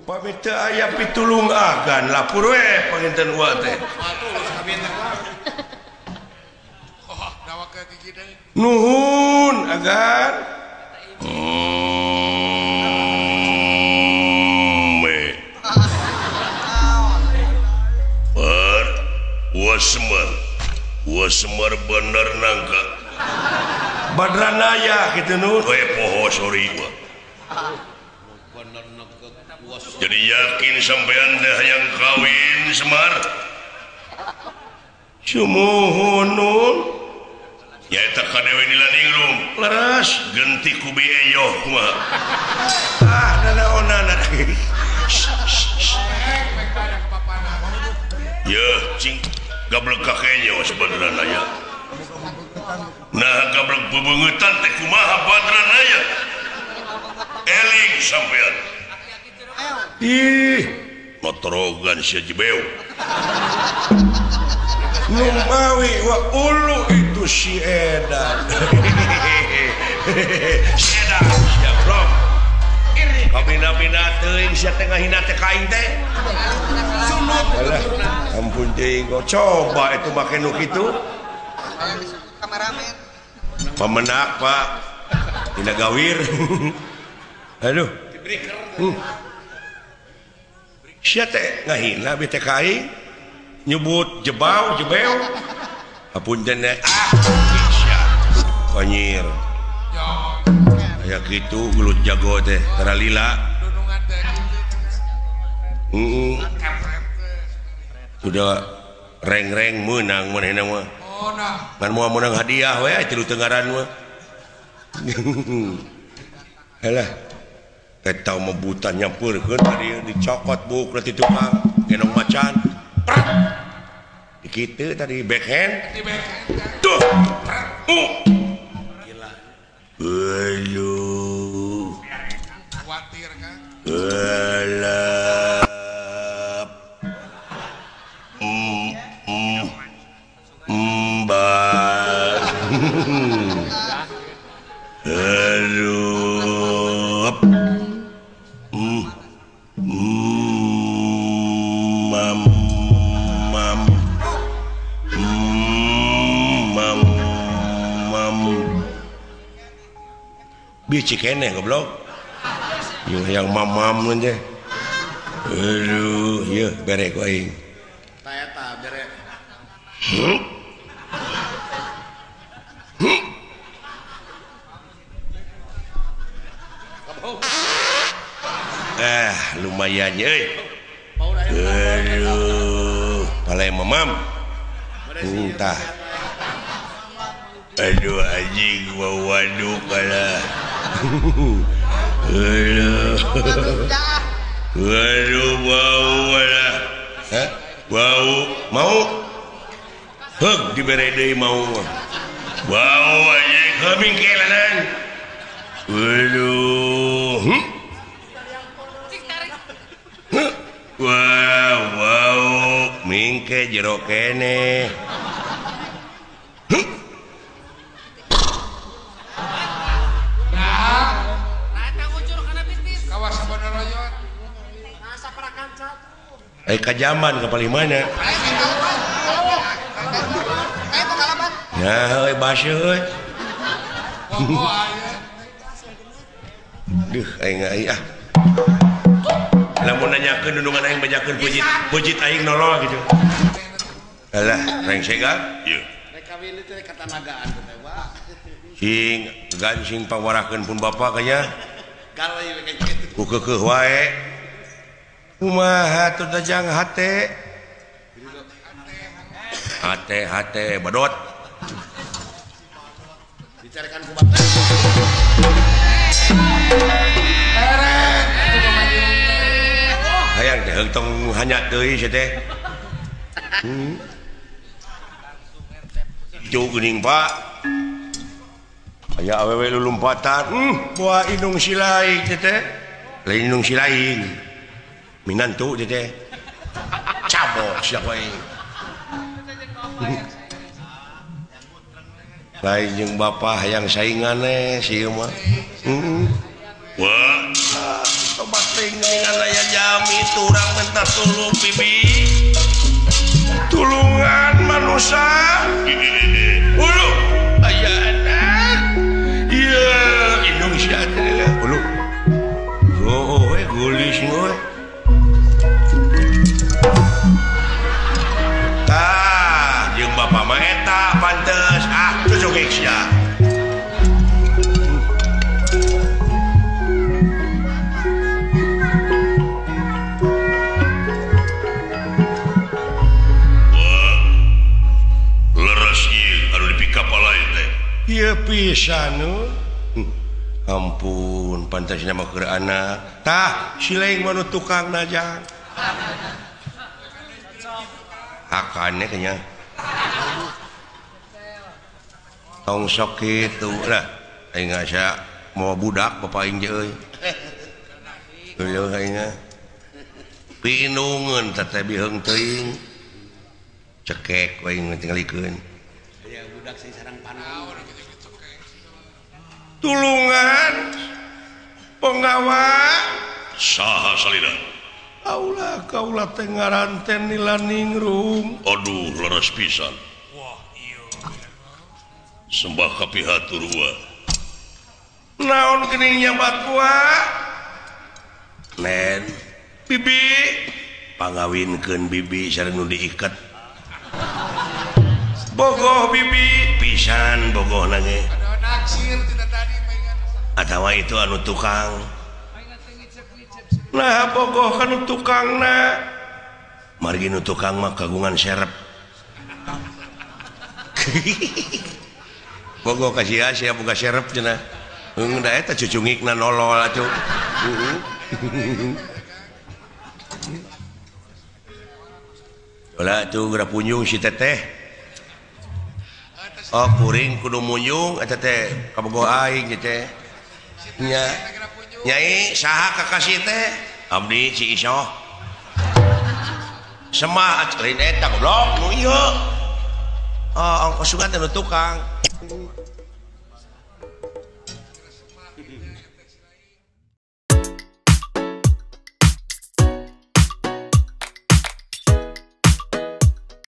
upami teu aya pitulung agan lapor we panginten wa teh nuhun agan Semar bener nangka Badranaya gitu nu poho sorry gua jadi yakin sampean dah yang kawin Semar sumuhun nun ya eta kadewe dilaningrum leres genti ku bieyoh kumaha nanaonana ya cing gablek kakeknya sebenarnya nah gablek bebengetan teh kumaha badranaya eling sampean ih motorogan sia jebeu numawi wa ulu itu si edan si edan siap bro kabina-bina teuing sia teh ngahina teh kain teh alah ampun teuing kok coba itu make nu kitu kameramen pamenak Pak dina gawir aduh sia teh ngahina bete kain nyebut jebau jebeu apunten sia konyir aya kitu gelut jago teh taralila sudah reng-reng menang manehna mah ngan moal menang hadiah we tilu tenggaran mah alah eta mah buta nyampeurkeun tadi dicokot buk ti tukang genong macan kitu tadi backhand tuh gila aduh khawatir kan gelap mbak aduh bicik keneh goblok yang mamam aja aduh iya bere ku aing eta bere lumayan euy aduh palai mamam entah aduh anjing mau waduk kalah waduh bau lah bau mau heg dibere deui mau bau anjing kemingkelanan waduh wow mingke jero keneh kajaman ke paling mana ya bahasa duh aing ah lamun nanyakeun nunungan aing bajakeun pujit aing nolong gitu alah reng sega ieu rek kawin teh kata nagaan teh Pak sing gancing pawarakeun pun bapa kanya gawe kayak kitu ku keukeuh wae kumaha tuh dajang hate badot dicarikan ku bapak hayang teh heung hanya deui sia teh Ju geuning Pak aya awewe lulumpatan buah indung silaing teh lain indung silaing minantu teh cabok sia wae lain jeung bapa hayang saingan si mah wah tobat teuing ningan aya jam tulung bibi tulungan manusia ulu aya anak iya Indonesia ulu gulis ngoy jeung bapak mah eta pantes cocok ya iya pisan ampun pantasnya mah keur anak tah si lain mah tukang najang akannya kayaknya tong sok kitu lah aing asa mau budak bapak aing euy heuh aing pinungeun teh biheung teuing cekek we ngalikeun aya budak sing sareng panau tulungan penggawa saha salida kaula teh ngaranten nila ningrum aduh leres pisan wah iya sembah ka pihaturua naon geuning nyabat gua nen bibi pangawinkeun bibi sareng nu diiket bogoh bibi pisan bogoh nange atawa itu anu tukang nah bogoh kan tukang na margi nu tukang mah kagungan serep bogoh kasih asia buka serep cenah da eta cucungikna nolol atuh ulah tuh geura punjung si teteh oh kuring kudu munjung eta teh kabogoh aing teh nya nyai saha kakasih teh abdi si iso semah lain eta goblok nu ieu ongkos sugan teh nu tukang